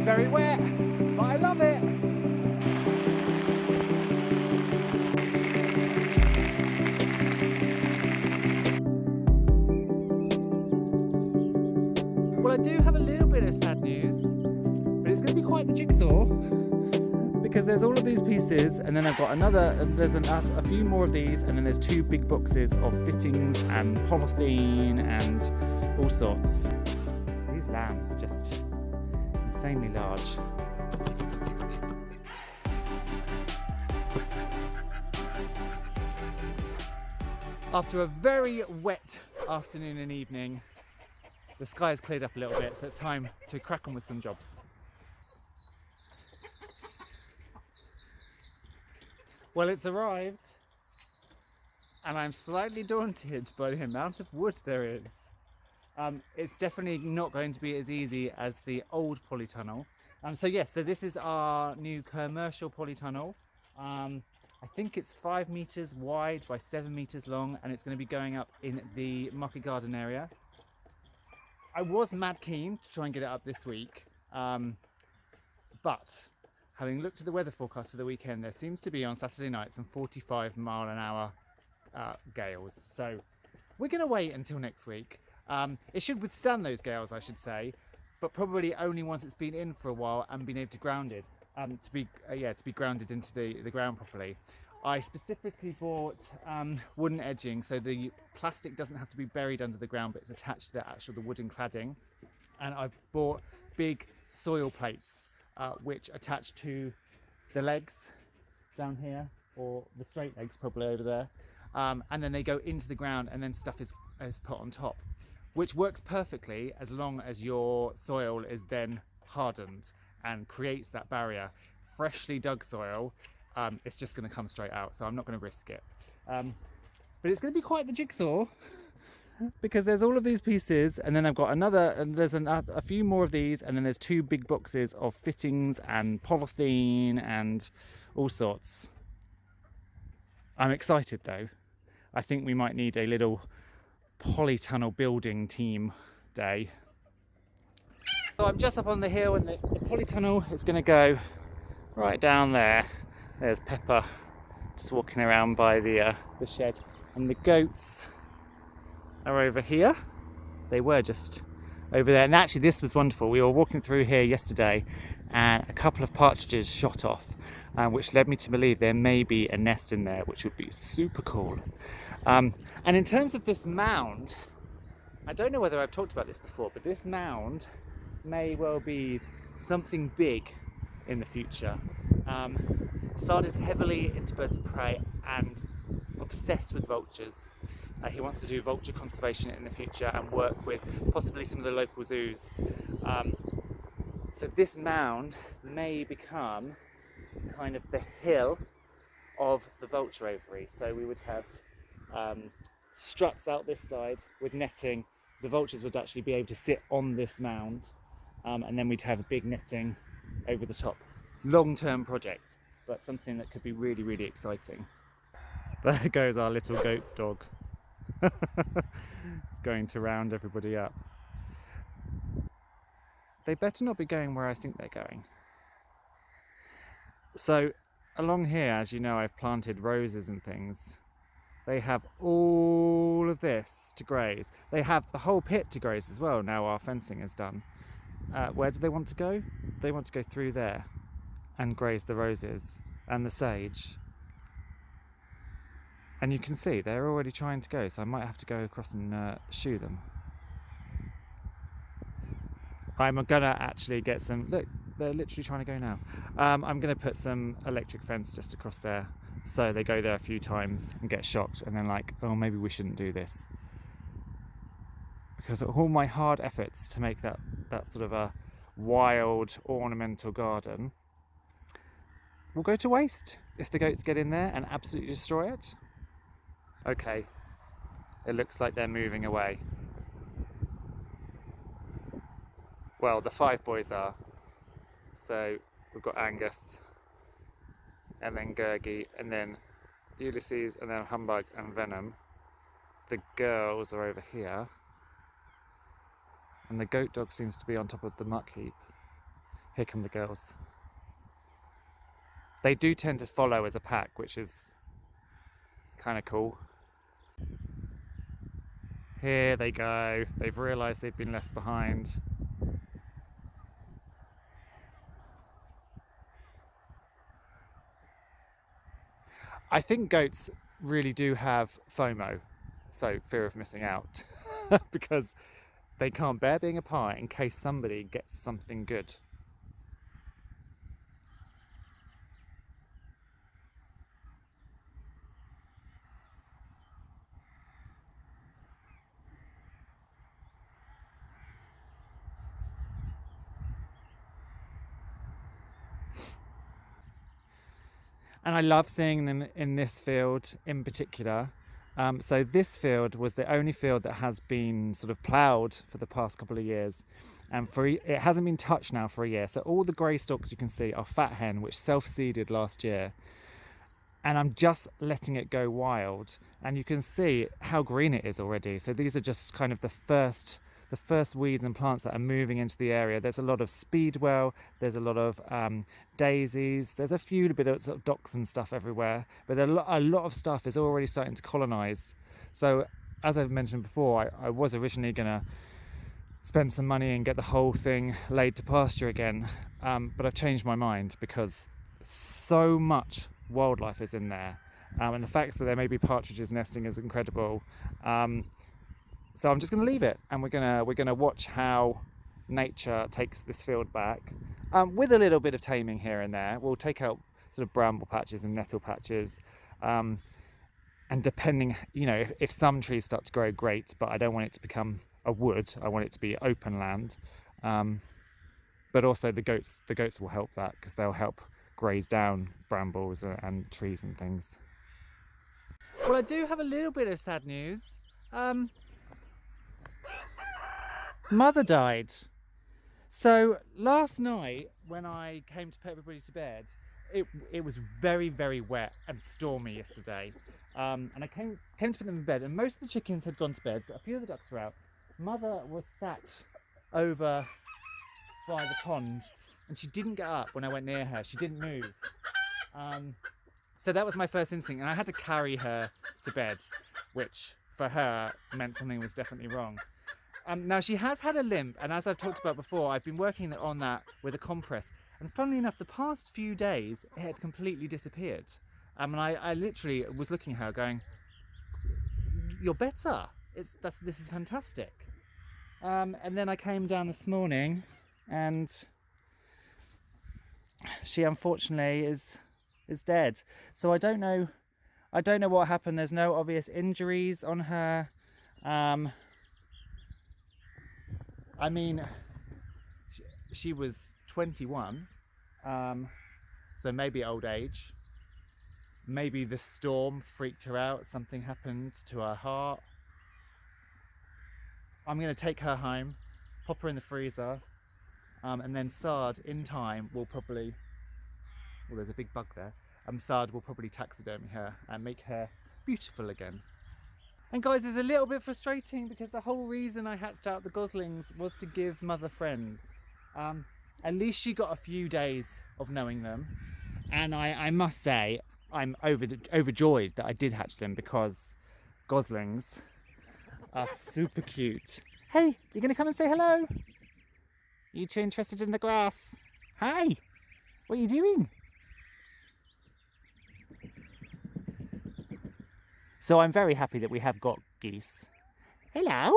very wet, but I love it. Well, I do have a little bit of sad news, but it's going to be quite the jigsaw because there's all of these pieces, and then I've got there's a few more of these, and then there's 2 big boxes of fittings and polythene and all sorts. These lambs are just insanely large. After a very wet afternoon and evening, the sky has cleared up a little bit, so it's time to crack on with some jobs. Well, it's arrived, and I'm slightly daunted by the amount of wood there is. It's definitely not going to be as easy as the old polytunnel. So this is our new commercial polytunnel. I think it's 5 meters wide by 7 meters long, and it's going to be going up in the market garden area. I was mad keen to try and get it up this week, but having looked at the weather forecast for the weekend, there seems to be on Saturday night some 45-mile-an-hour gales. So we're going to wait until next week. It should withstand those gales, I should say, but probably only once it's been in for a while and been able to ground it, to be grounded into the ground properly. I specifically bought wooden edging, so the plastic doesn't have to be buried under the ground, but it's attached to the wooden cladding. And I've bought big soil plates, which attach to the legs down here, or the straight legs probably over there, and then they go into the ground, and then stuff is put on top, which works perfectly as long as your soil is then hardened and creates that barrier. Freshly dug soil, it's just going to come straight out, so I'm not going to risk it. But it's going to be quite the jigsaw because there's all of these pieces, and then I've got there's a few more of these, and then there's 2 big boxes of fittings and polythene and all sorts. I'm excited though. I think we might need a little polytunnel building team day. So I'm just up on the hill, and the polytunnel is going to go right down there. There's Pepper just walking around by the shed, and the goats are over here. They were just over there, and actually this was wonderful. We were walking through here yesterday, and a couple of partridges shot off, which led me to believe there may be a nest in there, which would be super cool. And in terms of this mound, I don't know whether I've talked about this before, but this mound may well be something big in the future. Sard is heavily into birds of prey and obsessed with vultures. He wants to do vulture conservation in the future and work with possibly some of the local zoos. So this mound may become kind of the hill of the vulture aviary. So we would have struts out this side with netting. The vultures would actually be able to sit on this mound, and then we'd have a big netting over the top. Long-term project, but something that could be really, really exciting. There goes our little goat dog. It's going to round everybody up. They better not be going where I think they're going. So along here, as you know, I've planted roses and things. They have all of this to graze. They have the whole pit to graze as well, now our fencing is done. Where do they want to go? They want to go through there and graze the roses and the sage. And you can see they're already trying to go, so I might have to go across and shoo them. I'm gonna actually get some, look, they're literally trying to go now. I'm gonna put some electric fence just across there, so they go there a few times and get shocked, and then like, oh, maybe we shouldn't do this. Because all my hard efforts to make that sort of a wild ornamental garden will go to waste if the goats get in there and absolutely destroy it. Okay, it looks like they're moving away. Well, the 5 boys are. So we've got Angus, and then Gurgi, and then Ulysses, and then Humbug and Venom. The girls are over here, and the goat dog seems to be on top of the muck heap. Here come the girls. They do tend to follow as a pack, which is kind of cool. Here they go. They've realised they've been left behind. I think goats really do have FOMO, so fear of missing out, because they can't bear being apart in case somebody gets something good. And I love seeing them in this field in particular. So this field was the only field that has been sort of ploughed for the past couple of years, and it hasn't been touched now for a year. So all the grey stalks you can see are fat hen, which self-seeded last year, and I'm just letting it go wild, and you can see how green it is already. So these are just kind of the first weeds and plants that are moving into the area. There's a lot of speedwell, there's a lot of daisies, there's a few bit of sort of docks and stuff everywhere, but a lot of stuff is already starting to colonize. So as I've mentioned before, I was originally gonna spend some money and get the whole thing laid to pasture again, but I've changed my mind because so much wildlife is in there, and the fact that there may be partridges nesting is incredible. So I'm just going to leave it, and we're gonna watch how nature takes this field back, with a little bit of taming here and there. We'll take out sort of bramble patches and nettle patches, and depending, you know, if some trees start to grow, great, but I don't want it to become a wood. I want it to be open land. But also the goats will help that, because they'll help graze down brambles and trees and things. Well, I do have a little bit of sad news. Mother died. So last night when I came to put everybody to bed, it was very, very wet and stormy yesterday, and I came to put them in bed, and most of the chickens had gone to bed. So a few of the ducks were out. Mother was sat over by the pond, and she didn't get up when I went near her. She didn't move. So that was my first instinct, and I had to carry her to bed, which for her meant something was definitely wrong. Now she has had a limp, and as I've talked about before, I've been working on that with a compress, and funnily enough, the past few days it had completely disappeared. And I literally was looking at her going, "You're better. This is fantastic." And then I came down this morning, and she unfortunately is dead. So I don't know what happened. There's no obvious injuries on her. I mean, she was 21, so maybe old age. Maybe the storm freaked her out, something happened to her heart. I'm going to take her home, pop her in the freezer, and then Sard, in time, will probably, well, there's a big bug there, Sard will probably taxidermy her and make her beautiful again. And guys, it's a little bit frustrating because the whole reason I hatched out the goslings was to give Mother friends. At least she got a few days of knowing them, and I must say I'm overjoyed that I did hatch them, because goslings are super cute. Hey, you gonna come and say hello? You two interested in the grass? Hi, what are you doing? So I'm very happy that we have got geese. Hello,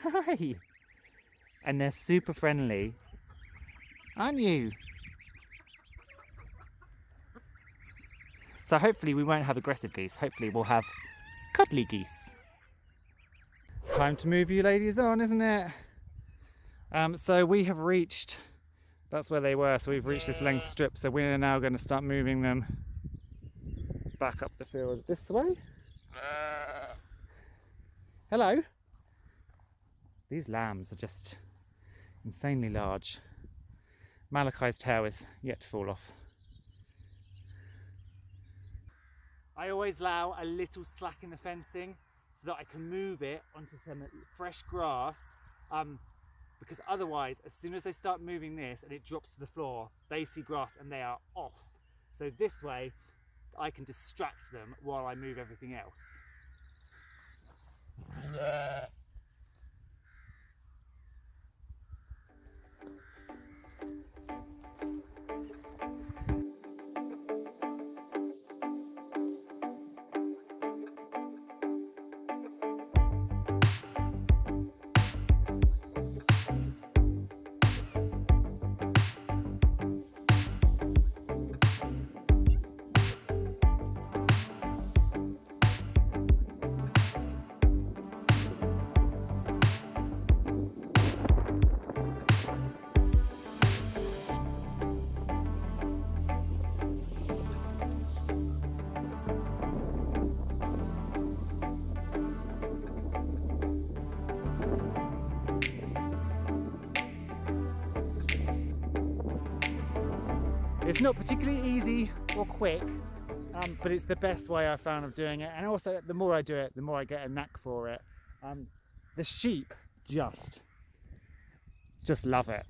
hi. And they're super friendly, aren't you? So hopefully we won't have aggressive geese. Hopefully we'll have cuddly geese. Time to move you ladies on, isn't it? So we have reached, that's where they were, so we've reached this length strip, so we're now going to start moving them back up the field this way. Hello. These lambs are just insanely large. Malachi's tail is yet to fall off. I always allow a little slack in the fencing so that I can move it onto some fresh grass. because otherwise, as soon as they start moving this and it drops to the floor, they see grass and they are off. So this way, I can distract them while I move everything else. It's not particularly easy or quick, but it's the best way I found of doing it. And also, the more I do it, the more I get a knack for it. The sheep just love it.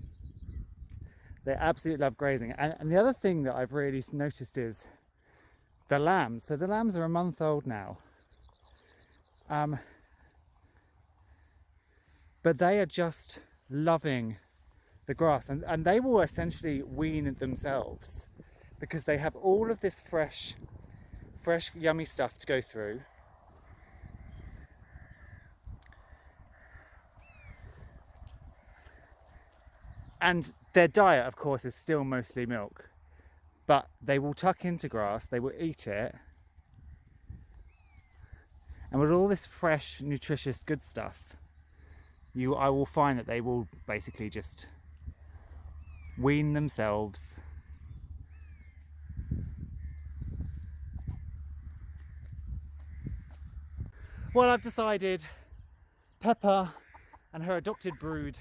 They absolutely love grazing. And the other thing that I've really noticed is the lambs. So the lambs are a month old now. But they are just loving the grass, and they will essentially wean it themselves because they have all of this fresh yummy stuff to go through. And their diet, of course, is still mostly milk, but they will tuck into grass, they will eat it, and with all this fresh, nutritious, good stuff, I will find that they will basically just wean themselves. Well, I've decided Pepper and her adopted brood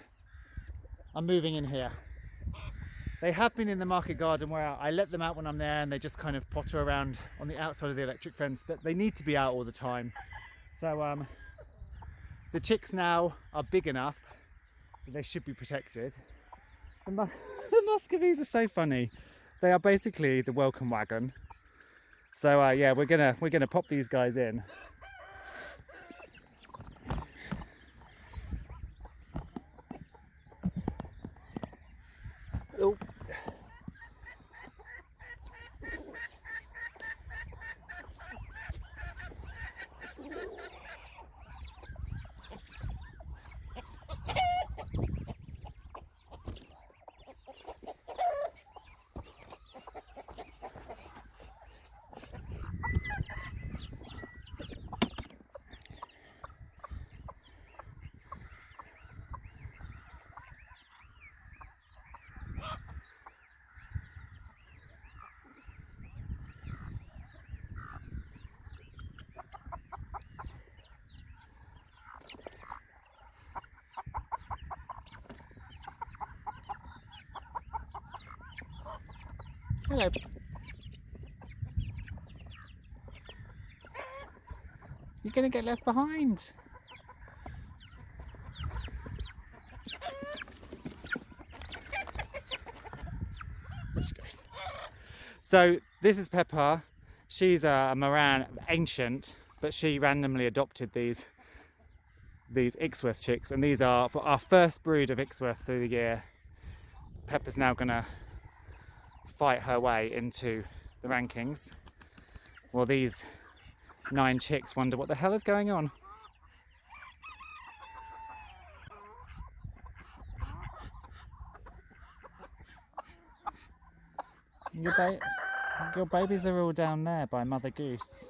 are moving in here. They have been in the market garden where I let them out when I'm there and they just kind of potter around on the outside of the electric fence, but they need to be out all the time. So the chicks now are big enough that they should be protected. The Muscovies are so funny. They are basically the welcome wagon. So yeah, we're gonna pop these guys in. Oh. Hello. You're gonna get left behind. There she goes. So this is Pepper. She's a Moran ancient, but she randomly adopted these Ixworth chicks, and these are for our first brood of Ixworth through the year. Pepper's now gonna fight her way into the rankings. Well, these 9 chicks wonder what the hell is going on. Your babies are all down there by Mother Goose.